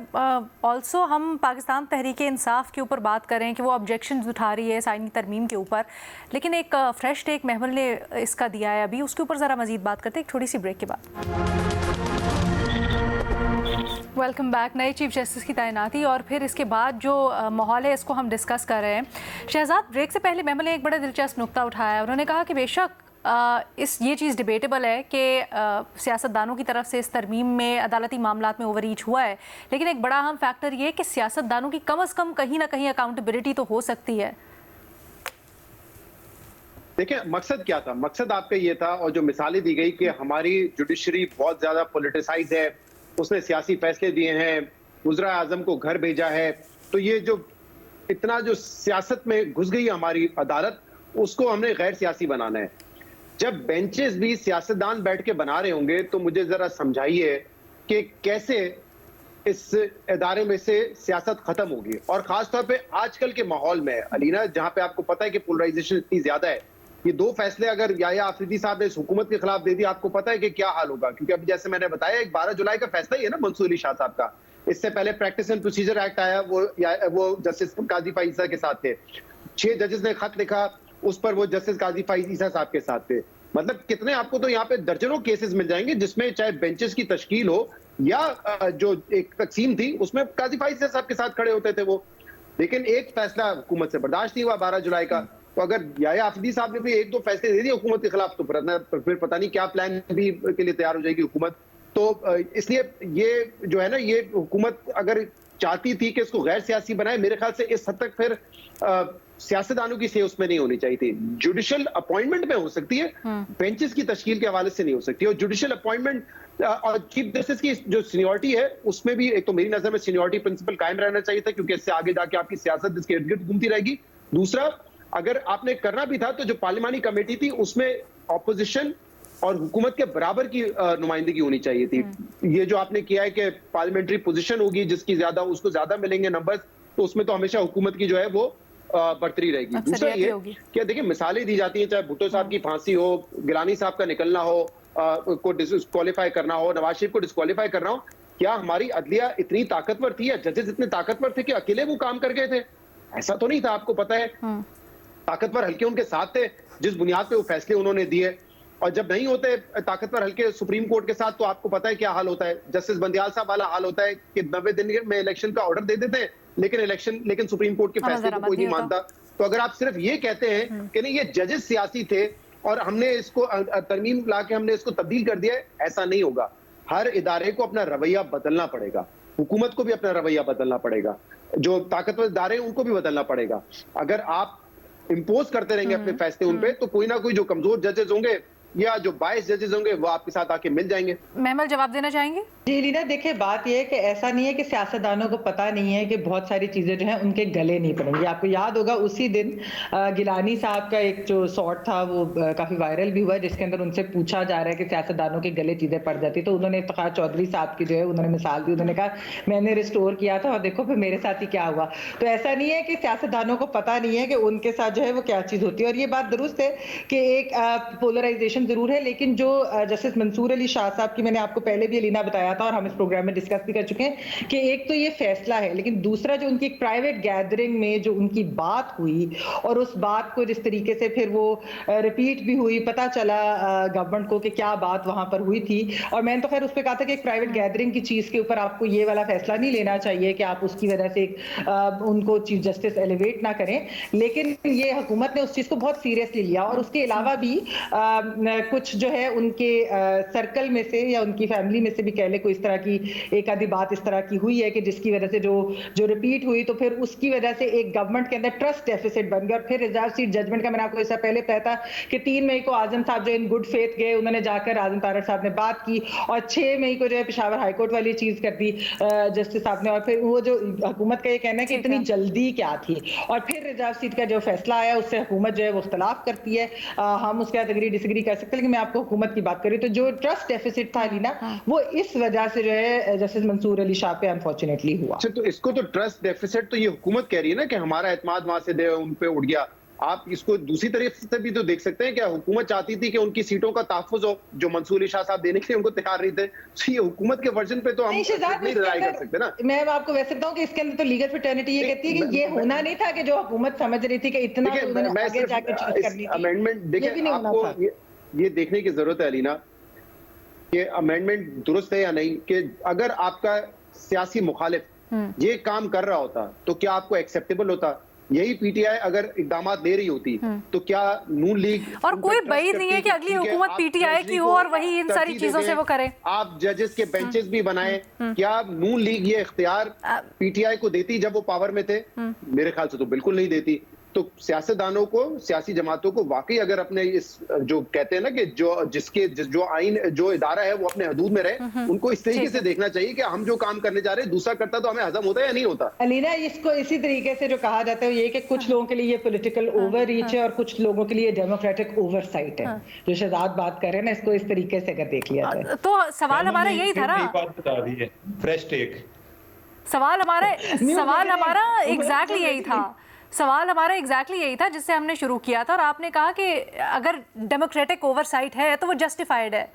ऑल्सो हम पाकिस्तान तहरीक इंसाफ के ऊपर बात करें कि वो ऑब्जेक्शंस उठा रही है आईनी तरमीम के ऊपर, लेकिन एक फ्रेश टेक महमल ने इसका दिया है अभी, उसके ऊपर ज़रा मज़ीद बात करते हैं एक छोटी सी ब्रेक के बाद। Welcome back. नए चीफ जस्टिस की तैनाती और फिर इसके बाद जो माहौल है इसको हम डिस्कस कर रहे हैं। शहजाद, ब्रेक से पहले महमल ने एक बड़ा दिलचस्प नुक्ता उठाया। उन्होंने कहा कि बेशक ये चीज़ डिबेटेबल है कि सियासतदानों की तरफ से इस तरमीम में अदालती मामलात में ओवररीच हुआ है, लेकिन एक बड़ा अहम फैक्टर ये है कि सियासतदानों की कम अज़ कम कहीं ना कहीं अकाउंटेबिलिटी तो हो सकती है। देखिए, मकसद क्या था? मकसद आपका ये था, और जो मिसालें दी गई कि हमारी जुडिशरी बहुत ज्यादा पॉलिटिसाइज है, उसने सियासी फैसले दिए हैं, वज़ीर आज़म को घर भेजा है, तो ये जो इतना जो सियासत में घुस गई हमारी अदालत, उसको हमने गैर सियासी बनाना है। जब बेंचेस भी सियासतदान बैठ के बना रहे होंगे तो मुझे जरा समझाइए कि कैसे इस इदारे में से सियासत खत्म होगी। और खासतौर पे आजकल के माहौल में अलीना, जहां पे आपको पता है कि पोलराइजेशन इतनी ज्यादा है, ये दो फैसले अगर याया अफरीदी साहब ने इस हुकूमत के खिलाफ दे दिया, आपको पता है कि क्या हाल होगा। क्योंकि अभी जैसे मैंने बताया, 12 जुलाई का फैसला ही है ना मंसूर अली शाह साहब का। इससे पहले प्रैक्टिस एंड प्रोसीजर एक्ट आया, वो जस्टिस काजी फाइज ईसा के साथ थे। 6 जजेस ने खत लिखा, उस पर वो जस्टिस काजी फाइज ईसा साहब के साथ थे। मतलब कितने आपको तो यहाँ पे दर्जनों केसेस मिल जाएंगे जिसमें चाहे बेंचेस की तश्कील हो या जो एक तकसीम थी उसमें काजी फाइज ईसा साहब के साथ खड़े होते थे वो। लेकिन एक फैसला हुकूमत से बर्दाश्त नहीं हुआ 12 जुलाई का। तो अगर याया अफरीदी साहब ने भी 1-2 फैसले दे दिए हुकूमत के खिलाफ, तो फिर पता नहीं क्या प्लान भी के लिए तैयार हो जाएगी हुकूमत। तो इसलिए ये जो है ना, ये हुकूमत अगर चाहती थी कि इसको गैर सियासी बनाए, मेरे ख्याल से इस हद तक फिर सियासतदानों की से उसमें नहीं होनी चाहिए थी। जुडिशियल अपॉइंटमेंट में हो सकती है, बेंचेस की तश्कील के हवाले से नहीं हो सकती। और जुडिशियल अपॉइंटमेंट और चीफ जस्टिस की जो सीनियरिटी है, उसमें भी एक तो मेरी नजर में सीनियरिटी प्रिंसिपल कायम रहना चाहिए था, क्योंकि इससे आगे जाके आपकी सियासत इसके इर्द गिर्द घूमती रहेगी। दूसरा, अगर आपने करना भी था तो जो पार्लिमानी कमेटी थी उसमें ऑपोजिशन और हुकूमत के बराबर की नुमाइंदगी होनी चाहिए थी। ये जो आपने किया है कि पार्लियामेंट्री पोजीशन होगी जिसकी ज्यादा उसको ज्यादा मिलेंगे नंबर्स, तो उसमें तो हमेशा हुकूमत की जो है वो बढ़ती रहेगी। दूसरा ये कि देखिए, मिसालें दी जाती हैं, चाहे भुट्टो साहब की फांसी हो, गिलानी साहब का निकलना हो, को डिस्क्वालीफाई करना हो, नवाज शरीफ को डिस्क्वालीफाई करना हो, क्या हमारी अदलिया इतनी ताकतवर थी या जजेस इतने ताकतवर थे कि अकेले वो काम कर गए थे? ऐसा तो नहीं था, आपको पता है। ताकतवर हल्के उनके साथ थे जिस बुनियाद पे वो फैसले उन्होंने दिए, और जब नहीं होते ताकतवर हल्के सुप्रीम कोर्ट के साथ तो आपको पता है क्या हाल होता है। जस्टिस बंदियाल साहब वाला हाल होता है कि 90 दिन में इलेक्शन का ऑर्डर दे देते हैं, लेकिन सुप्रीम कोर्ट के फैसले को कोई नहीं मानता। तो अगर आप सिर्फ ये कहते हैं कि नहीं ये जजेस सियासी थे और हमने इसको तरमीम ला के हमने इसको तब्दील कर दिया है, ऐसा नहीं होगा। हर इदारे को अपना रवैया बदलना पड़ेगा, हुकूमत को भी अपना रवैया बदलना पड़ेगा, जो ताकतवर इदारे उनको भी बदलना पड़ेगा। अगर आप इम्पोज करते रहेंगे अपने फैसले उन पे, तो कोई ना कोई जो कमजोर जजेस होंगे या जो बायस जजेस होंगे वो आपके साथ आके मिल जाएंगे। महमल जवाब देना चाहेंगे? जी लीना, देखिए बात यह है कि ऐसा नहीं है कि सियासतदानों को पता नहीं है कि बहुत सारी चीजें जो हैं उनके गले नहीं पड़ेंगी। आपको याद होगा उसी दिन गिलानी साहब का एक जो शॉट था वो काफी वायरल भी हुआ, जिसके अंदर उनसे पूछा जा रहा है कि सियासतदानों के गले चीजें पड़ जाती, तो उन्होंने इफ्तिखार चौधरी साहब की जो है उन्होंने मिसाल दी। उन्होंने कहा मैंने रिस्टोर किया था और देखो फिर मेरे साथ ही क्या हुआ। तो ऐसा नहीं है कि सियासतदानों को पता नहीं है कि उनके साथ जो है वो क्या चीज होती है। और ये बात दुरुस्त है कि एक पोलराइजेशन जरूर है, लेकिन जो जस्टिस मंसूर अली शाह साहब की मैंने आपको पहले भी लीना बताया था और हम इस प्रोग्राम में डिस्कस भी कर चुके हैं कि एक तो ये फैसला है, लेकिन दूसरा जो उनकी एक प्राइवेट गैदरिंग में जो उनकी बात हुई और उस बात को जिस तरीके से फिर वो रिपीट भी हुई, पता चला गवर्नमेंट को कि क्या बात वहां पर हुई थी। और मैंने तो खैर उस पर कहा था कि एक प्राइवेट गैदरिंग की चीज के ऊपर आपको ये वाला फैसला नहीं लेना चाहिए कि आप उसकी वजह से उनको चीफ जस्टिस एलिवेट ना करें, लेकिन ये हुकूमत ने उस चीज को बहुत सीरियसली लिया। और उसके अलावा भी कुछ जो है उनके सर्कल में से या उनकी फैमिली में से भी कह ले कोई इस तरह की एक आधी बात इस तरह की हुई है कि जिसकी वजह से जो रिपीट हुई, तो फिर उसकी वजह से एक गवर्नमेंट के अंदर ट्रस्ट डेफिसिट बन गया। और फिर रिजर्व सीट जजमेंट का मैंने आपको इससे पहले कहा था कि 3 मई को आजम साहब जो इन गुड फेथ गए, उन्होंने जाकर आजम तारड़ साहब ने बात की और 6 मई को जो है पेशावर हाईकोर्ट वाली चीज कर दी जस्टिस साहब ने। और फिर वो जो हुकूमत का ये कहना है कि इतनी जल्दी क्या थी, और फिर रिजर्व सीट का जो फैसला आया उससे हुकूमत जो है वो इख्तलाफ करती है। हम उसके साथ एग्री डिसएग्री कर सकते हैं, लेकिन मैं आपको हुकूमत की बात करी तो जो ट्रस्ट डेफिसिट था लीना, वो इस वजह से जो है जस्टिस मंसूर अली शाह पे अनफॉर्चुनेटली हुआ। तो इसको तो ट्रस्ट डेफिसिट तो ये हुकूमत कह रही है ना कि हमारा एतमाद वहां से उन पे उड़ गया। आप इसको दूसरी तरफ से भी तो देख सकते हैं, क्या हुकूमत चाहती थी कि उनकी सीटों का तहफ़्फ़ुज़ हो, जो मंसूर अली शाह साहब देने के लिए उनको तैयार नहीं थे। तो ये हुकूमत के वर्जन पे तो हम नहीं रिलाई कर सकते ना। मैं आपको वैसे बताऊं कि इसके अंदर तो लीगल फ्रेटर्निटी ये कहती है कि ये होना नहीं था कि जो हुकूमत समझ रही थी कि इतना आगे जाके चीज करनी थी। अमेंडमेंट देखिए, आपको ये देखने की जरूरत है अलीना कि अमेंडमेंट दुरुस्त है या नहीं, कि अगर आपका सियासी मुखालिफ ये काम कर रहा होता तो क्या आपको एक्सेप्टेबल होता? यही पीटीआई अगर इकदाम ले रही होती तो क्या नून लीग, और कोई बात नहीं है कि अगली हुकूमत पीटीआई की हो और वही इन सारी चीजों से वो करे। आप जजेस के बेंचेस भी बनाए, क्या नून लीग ये इख्तियार पीटीआई को देती जब वो पावर में थे? मेरे ख्याल से तो बिल्कुल नहीं देती। तो सियासतदानों को, सियासी जमातों को वाकई अगर अपने इस जो कहते हैं ना कि जो आइन जो इदारा है वो अपने हदूद में रहे, उनको इस तरीके से देखना चाहिए कि हम जो काम करने जा रहे हैं दूसरा करता तो हमें हजम होता है या नहीं होता। अलीना, इसको इसी तरीके से जो कहा जाता है ये कि कुछ लोगों के लिए ये पॉलिटिकल ओवर रीच है और कुछ लोगों के लिए डेमोक्रेटिक ओवरसाइट है। जो शहजाद बात कर रहे हैं ना, इसको इस तरीके से अगर देख लिया जाए तो सवाल हमारा यही था ना, फ्रेश टेक सवाल हमारा एग्जैक्टली यही था। सवाल हमारा एग्जैक्टली यही था जिससे हमने शुरू किया था, और आपने कहा कि अगर डेमोक्रेटिक ओवरसाइट है तो वो जस्टिफाइड है।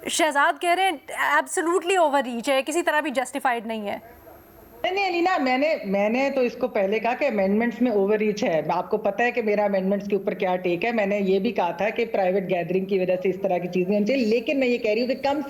शहजाद कह रहे हैं एब्सोल्युटली ओवर रीच है, किसी तरह भी जस्टिफाइड नहीं है। नहीं अलीना, मैंने तो इसको पहले कहा कि अमेंडमेंट्स में ओवर रीच है। आपको पता है कि मेरा अमेंडमेंट्स के ऊपर क्या टेक है। मैंने ये भी कहा था कि प्राइवेट गैदरिंग की वजह से इस तरह की चीजें होनी चाहिए, लेकिन मैं ये कह रही हूँ कि कम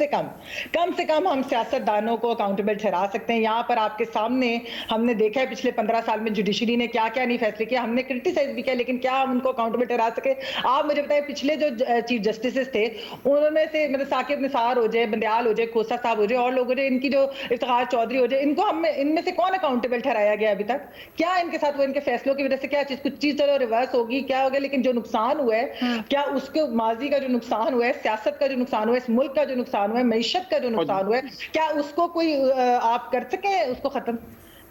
से कम हम सियासतदानों को अकाउंटेबल ठहरा सकते हैं। यहाँ पर आपके सामने हमने देखा है पिछले 15 साल में जुडिशरी ने क्या क्या नहीं फैसले किया। हमने क्रिटिसाइज भी किया, लेकिन क्या हम उनको अकाउंटेबल ठहरा सके? आप मुझे बताएं, पिछले जो चीफ जस्टिस थे उनमें से मतलब साकिब निसार हो जाए, बंदयाल हो जाए, खोसा साहब हो जाए और लोग हो जाए, इनकी जो इफ्तिखार चौधरी हो जाए, इनको हम इनमें से कौन अकाउंटेबल ठहराया गया अभी तक? क्या इनके साथ वो इनके फैसलों की वजह से क्या चीज, कुछ चीज चलो रिवर्स होगी क्या होगा, लेकिन जो नुकसान हुआ है, क्या उसके माजी का जो नुकसान हुआ है, सियासत का जो नुकसान हुआ है, इस मुल्क का जो नुकसान हुआ है, मईशत का जो नुकसान हुआ है, क्या उसको कोई आप कर सके? उसको खत्म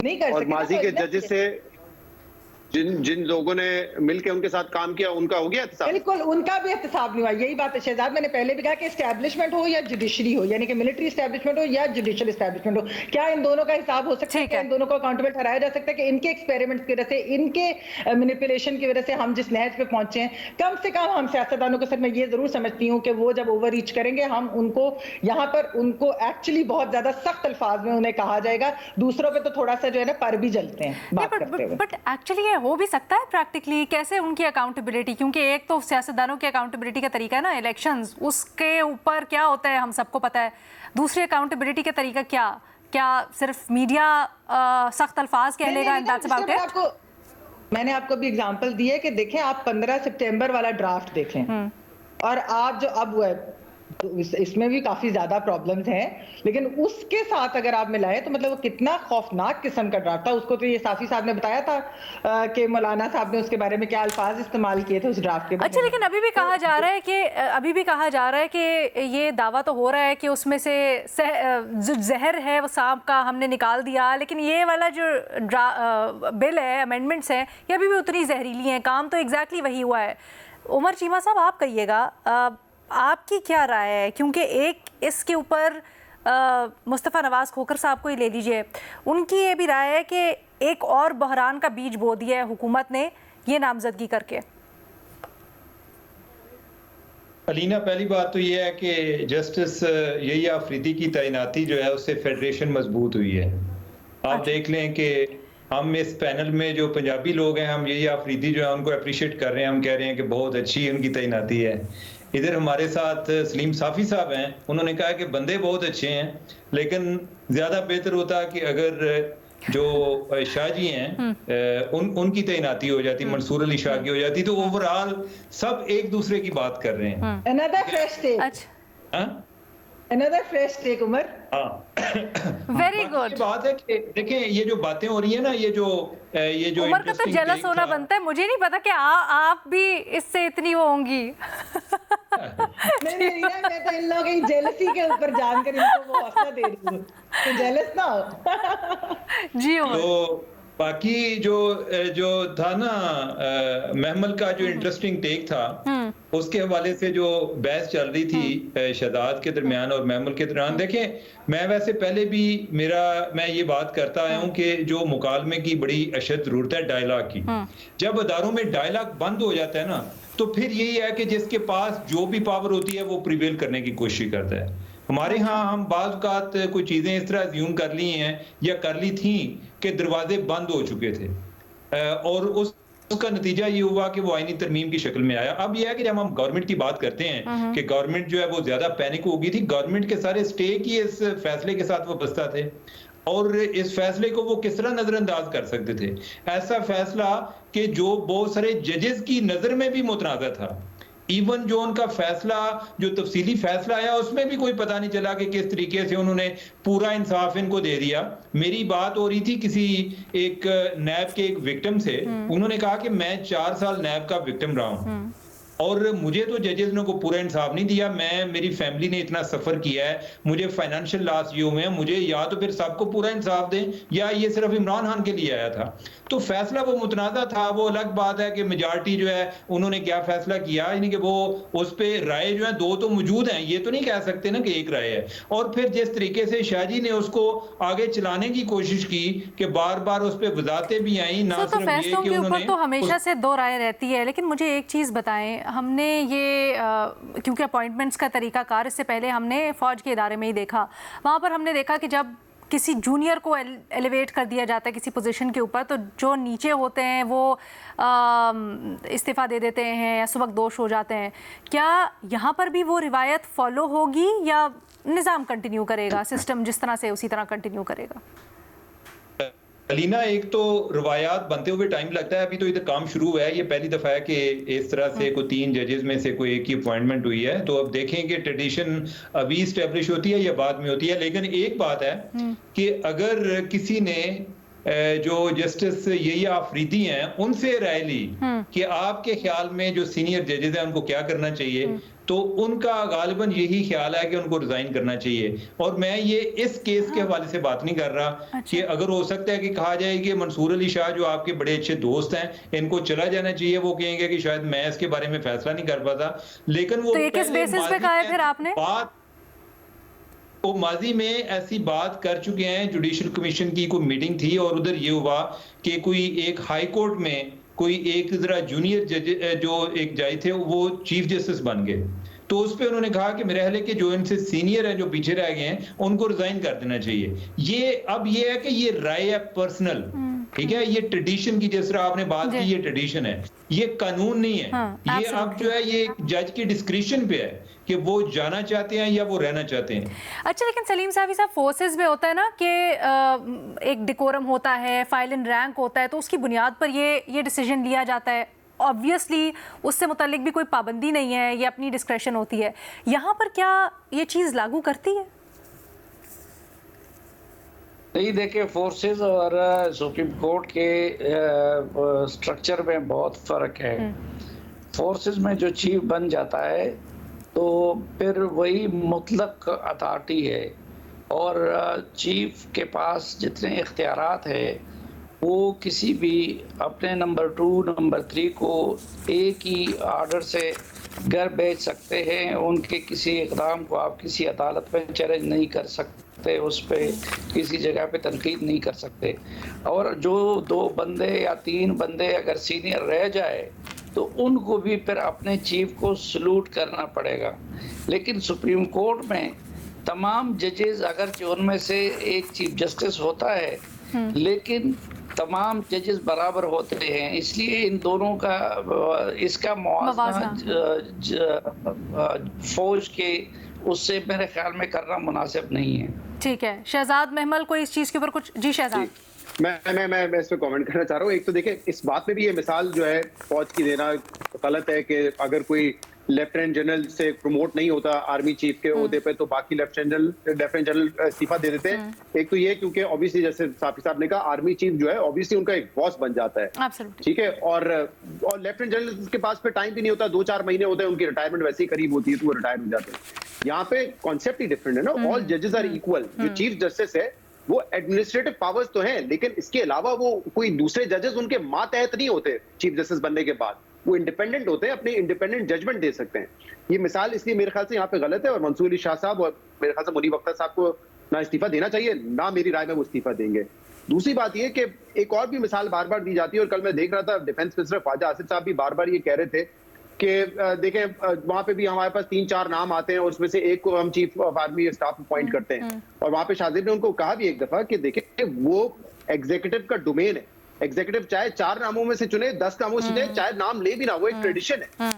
नहीं कर सके। माजी के जजेस से जिन लोगों ने मिलकर उनके साथ काम किया उनका हो गया एहतसाब? बिल्कुल, उनका भी एहतसाब नहीं हुआ। यही बात है शहजाद, मैंने पहले भी कहा कि एस्टैब्लिशमेंट हो या जुडिशरी हो, यानी कि मिलिट्री एस्टैब्लिशमेंट हो या जुडिशियल एस्टैब्लिशमेंट हो, क्या इन दोनों का हिसाब हो सकता है? क्या इन दोनों को अकाउंटेबल ठहराया जा सकता है कि इनके एक्सपेरिमेंट की वजह से, इनके मैनिपुलेशन की वजह से हम जिस नहज पे पहुंचे हैं? कम से कम हम सियासतदानों को, सर मैं ये जरूर समझती हूँ कि वो जब ओवर रीच करेंगे, हम उनको यहाँ पर उनको एक्चुअली बहुत ज्यादा सख्त अल्फाज में उन्हें कहा जाएगा, दूसरों पे तो थोड़ा सा जो है ना पर भी जलते हैं बात करते हुए। बट एक्चुअली ये हो भी सकता है प्रैक्टिकली, कैसे उनकी अकाउंटेबिलिटी? क्योंकि एक तो सियासतदानों की अकाउंटेबिलिटी का तरीका है ना इलेक्शंस, उसके ऊपर क्या होता है हम सबको पता है। दूसरी अकाउंटेबिलिटी का तरीका क्या सिर्फ मीडिया सख्त अल्फाज कह लेगा एंड दैट्स अबाउट इट? मैंने आपको भी एग्जांपल दी है कि देखें आप 15 सितंबर वाला ड्राफ्ट देखें और आज जो अब हुआ है, तो इसमें भी काफी ज्यादा प्रॉब्लम्स हैं, लेकिन उसके साथ अगर आप मिलाएं तो मतलब वो कितना खौफनाक किस्म का ड्राफ्ट था। उसको तो ये साफी साहब ने बताया था कि मौलाना साहब ने उसके बारे में क्या अल्फाज इस्तेमाल किए थे उस ड्राफ्ट के बारे में। अच्छा, लेकिन अभी भी कहा जा रहा है कि ये दावा तो हो रहा है कि उसमें से जो जहर है वो सांप का हमने निकाल दिया, लेकिन ये वाला जो बिल है, अमेंडमेंट्स हैं, ये अभी भी उतनी जहरीली हैं। काम तो एग्जैक्टली वही हुआ है। उमर चीमा साहब, आप कहिएगा आपकी क्या राय है? क्योंकि एक इसके ऊपर मुस्तफ़ा नवाज़ खोखर साहब को ही ले लीजिए, उनकी ये भी राय है कि एक और बहरान का बीज बो दिया है हुकूमत ने ये नामजदगी करके। अलीना, पहली बात तो ये है कि जस्टिस यहिया अफरीदी की तैनाती जो है उससे फेडरेशन मजबूत हुई है। आप देख लें कि हम इस पैनल में जो पंजाबी लोग हैं, हम यहिया अफरीदी जो है उनको अप्रिशिएट कर रहे हैं, हम कह रहे हैं कि बहुत अच्छी उनकी तैनाती है। इधर हमारे साथ सलीम साफ़ी साहब हैं, उन्होंने कहा कि बंदे बहुत अच्छे हैं, लेकिन ज़्यादा बेहतर होता कि अगर जो शाह जी हैं उनकी तैनाती हो जाती, मंसूर अली शाह की हो जाती, तो ओवरऑल सब एक दूसरे की बात कर रहे हैं। Another fresh take. Another fresh take, Umar. Very good. बात है कि देखें, ये जो बातें हो रही है ना, ये जो उमर का तो जेलस होना बनता है। मुझे नहीं पता कि आप भी इससे इतनी वो होंगी। नहीं, मैं तो इन लोगों की जेलसी के ऊपर जानकर इनको वो हौसला दे रही हूँ तो जेलस ना हो। जी उमर। तो बाकी जो था ना, महमल का जो इंटरेस्टिंग टेक था, उसके हवाले से जो बहस चल रही थी शहजाद के दरमियान और महमल के दरमियान, देखें मैं वैसे पहले भी मैं ये बात करता आया हूँ कि जो मुकालमे की बड़ी अशद जरूरत है डायलॉग की। जब अदारों में डायलॉग बंद हो जाता है ना, तो फिर यही है कि जिसके पास जो भी पावर होती है वो प्रिवेल करने की कोशिश करता है। हमारे यहाँ हम बाज़ औक़ात कोई चीज़ें इस तरह अज्यूम कर ली हैं या कर ली थी कि दरवाजे बंद हो चुके थे, और उसका नतीजा ये हुआ कि वो आईनी तरमीम की शक्ल में आया। अब यह है कि जब हम गवर्नमेंट की बात करते हैं कि गवर्नमेंट जो है वो ज्यादा पैनिक हो गई थी, गवर्नमेंट के सारे स्टेक ही इस फैसले के साथ वाबस्ता थे और इस फैसले को वो किस तरह नजरअंदाज कर सकते थे। ऐसा फैसला कि जो बहुत सारे जजेस की नजर में भी मुतनाज़ा था, इवन जो उनका फैसला, जो तफसीली फैसला आया, उसमें भी कोई पता नहीं चला कि किस तरीके से उन्होंने पूरा इंसाफ इनको दे दिया। मेरी बात हो रही थी किसी एक नैब के एक विक्टिम से, उन्होंने कहा कि मैं 4 साल नैब का विक्टिम रहा हूं और मुझे तो जजेस ने को पूरा इंसाफ नहीं दिया। मेरी फैमिली ने इतना सफर किया है, मुझे फाइनेंशियल लॉस ये हुए हैं, मुझे या तो फिर सबको पूरा इंसाफ दें या ये सिर्फ इमरान खान के लिए आया था। तो फैसला वो मुतनाज़ा था। वो अलग बात है कि मेजॉरिटी जो है उन्होंने क्या फैसला किया, यानी कि वो उस पे राय जो है 2 तो मौजूद हैं, ये तो नहीं कह सकते ना कि एक राय है। और फिर जिस तरीके से शाहजी ने उसको आगे चलाने की कोशिश की कि बार बार उस पर वजाहतें भी आई, ना तो सिर्फ ये कि उन्होंने तो हमेशा से 2 राय रहती है। लेकिन मुझे एक चीज़ बताएं, हमने ये क्योंकि अपॉइंटमेंट्स का तरीकाकार इससे पहले हमने फ़ौज के इदारे में ही देखा, वहाँ पर हमने देखा कि जब किसी जूनियर को एलिवेट कर दिया जाता है किसी पोजीशन के ऊपर, तो जो नीचे होते हैं वो इस्तीफ़ा दे देते हैं या सुबकदोश हो जाते हैं। क्या यहाँ पर भी वो रिवायत फॉलो होगी या निज़ाम कंटिन्यू करेगा, सिस्टम जिस तरह से उसी तरह कंटिन्यू करेगा? अलीना, एक तो रवायात बनते हुए टाइम लगता है। अभी तो इधर काम शुरू हुआ है, ये पहली दफा है कि इस तरह से कोई 3 जजेस में से कोई एक ही अपॉइंटमेंट हुई है। तो अब देखें कि ट्रेडिशन अभी इस्टेब्लिश होती है या बाद में होती है। लेकिन एक बात है कि अगर किसी ने जो जस्टिस यहिया अफरीदी हैं उनसे राय ली कि आपके ख्याल में जो सीनियर जजेस हैं उनको क्या करना चाहिए, तो उनका गालिबन यही ख्याल है कि उनको रिजाइन करना चाहिए। और मैं ये इस केस के हवाले से बात नहीं कर रहा कि अगर हो सकता है कि कहा जाए कि मंसूर अली शाह जो आपके बड़े अच्छे दोस्त हैं इनको चला जाना चाहिए, वो कहेंगे कि शायद मैं इसके बारे में फैसला नहीं कर पाता, लेकिन वो तो ये किस बेसिस पे कहा है फिर आपने? वो माजी में ऐसी बात कर चुके हैं, जुडिशल कमीशन की कोई मीटिंग थी और उधर ये हुआ कि कोई एक हाई कोर्ट में कोई एक जरा जूनियर जज जो एक जज थे वो चीफ जस्टिस बन गए, तो उस पे उन्होंने कहा कि मेरे ख्याल है कि जो इनसे सीनियर हैं जो पीछे रह गए हैं उनको रिजाइन कर देना चाहिए। ये अब ये है कि ये राय है पर्सनल, ठीक है, ये ट्रेडिशन की जिस तरह आपने बात की, ये ट्रेडिशन है, ये कानून नहीं है। ये अब जो है ये जज की डिस्क्रिप्शन पे है कि वो जाना चाहते हैं या वो रहना चाहते हैं। अच्छा, लेकिन सलीम साहब साहब फोर्सेस में होता है ना कि एक डिकोरम होता है, फाइल इन रैंक होता है, तो उसकी बुनियाद पर ये डिसीजन लिया जाता है। ऑब्वियसली उससे मुतालिक भी कोई पाबंदी नहीं है, ये अपनी डिस्क्रेशन होती है। यहाँ पर क्या ये चीज़ लागू करती है? नहीं, देखिए, फोर्सेस और सुप्रीम कोर्ट के स्ट्रक्चर में बहुत फ़र्क है। फोर्सेस में जो चीफ बन जाता है तो फिर वही मुतलक अथॉरिटी है और चीफ के पास जितने इख्तियारात है वो किसी भी अपने नंबर 2 नंबर 3 को एक ही आर्डर से घर भेज सकते हैं। उनके किसी इक़दाम को आप किसी अदालत में चैलेंज नहीं कर सकते, उस पर किसी जगह पे तनकीद नहीं कर सकते। और जो 2 बंदे या 3 बंदे अगर सीनियर रह जाए तो उनको भी फिर अपने चीफ को सलूट करना पड़ेगा। लेकिन सुप्रीम कोर्ट में तमाम जजेस, अगर उनमें से एक चीफ जस्टिस होता है लेकिन तमाम जजेस बराबर होते हैं, इसलिए इन दोनों का इसका मुआवजा फौज के उससे मेरे ख्याल में करना मुनासिब नहीं है। ठीक है, शहजाद महमल कोई इस चीज़ के ऊपर कुछ? जी शहजाद। मैं इस पे कमेंट करना चाह रहा हूँ। एक तो देखिए, इस बात में भी ये मिसाल जो है फौज की देना गलत है कि अगर कोई लेफ्टिनेंट जनरल से प्रमोट नहीं होता आर्मी चीफ के ओहदे पे तो बाकी लेफ्टिनेंट जनरल इस्तीफा दे देते हैं। एक तो ये क्योंकि ऑब्वियसली जैसे साफी साहब ने कहा आर्मी चीफ जो है ऑब्वियसली उनका एक बॉस बन जाता है, ठीक है, और लेफ्टिनेंट जनरल के पास पे टाइम भी नहीं होता, 2-4 महीने होते हैं, उनकी रिटायरमेंट वैसे ही करीब होती है तो वो रिटायर हो जाते हैं। यहाँ पे कॉन्सेप्ट ही डिफरेंट है ना, ऑल जजेस आर इक्वल। जो चीफ जस्टिस है वो एडमिनिस्ट्रेटिव पावर्स तो हैं, लेकिन इसके अलावा वो कोई दूसरे जजेस उनके मातहत नहीं होते। चीफ जस्टिस बनने के बाद वो इंडिपेंडेंट होते हैं, अपने इंडिपेंडेंट जजमेंट दे सकते हैं। ये मिसाल इसलिए मेरे ख्याल से यहाँ पे गलत है और मंसूर अली शाह साहब और मेरे ख्याल से मुनीब अख्तर साहब को ना इस्तीफा देना चाहिए, ना मेरी राय में वो इस्तीफा देंगे। दूसरी बात ये कि एक और भी मिसाल बार बार दी जाती है और कल मैं देख रहा था डिफेंस मिनिस्टर ख्वाजा आसिफ साहब भी बार बार ये कह रहे थे कि देखें वहां पे भी हमारे पास 3-4 नाम आते हैं और उसमें से एक को हम chief of army staff appoint करते हैं। और वहां पे शाहजेब ने उनको कहा भी एक दफा कि देखें वो एग्जीक्यूटिव का डोमेन है, एग्जीक्यूटिव चाहे 4 नामों में से चुने, 10 नामों से चुने, चाहे नाम ले भी ना, वो एक ट्रेडिशन है।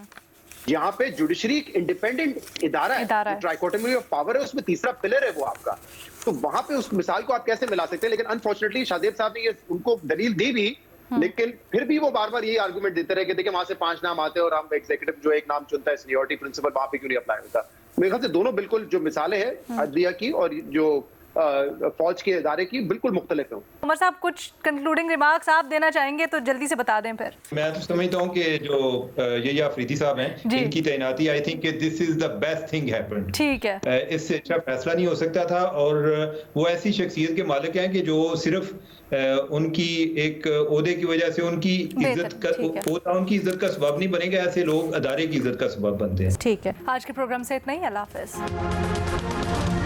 यहाँ पे जुडिशरी इंडिपेंडेंट इदारा है, ट्राइकोटोमी ऑफ पावर है, उसमें तीसरा पिलर है वो आपका। तो वहां पे उस मिसाल को आप कैसे मिला सकते हैं? लेकिन अनफॉर्चुनेटली शाहजेब साहब ने ये उनको दलील दी भी, लेकिन फिर भी वो बार बार यही आर्गुमेंट देते रहे कि देखिए वहां से 5 नाम आते हैं और हम एग्जीक्यूटिव जो एक नाम चुनता है सीनियरिटी प्रिंसिपल वहां पे क्यों नहीं अप्लाई होता। मेरे ख्याल से दोनों बिल्कुल जो मिसालें हैं अदलिया की और जो फौज के इदारे की बिल्कुल मुख्तलिफ है। उमर साहब कुछ कंक्लूडिंग रिमार्क्स आप देना चाहेंगे तो जल्दी से बता दें फिर। मैं तो समझता हूँ कि जो यहिया अफरीदी साहब हैं इनकी तैनाती, आई think this is the best thing happened. ठीक है, इससे अच्छा फैसला नहीं हो सकता था और वो ऐसी शख्सियत के मालिक हैं कि जो सिर्फ उनकी एक ओहदे की वजह से उनकी इज्जत का उनकी इज्जत का सबब नहीं बनेगा, ऐसे लोग अदारे की इज्जत का सबब बनते हैं। ठीक है, आज के प्रोग्राम से इतना ही, अल्लाह हाफिज।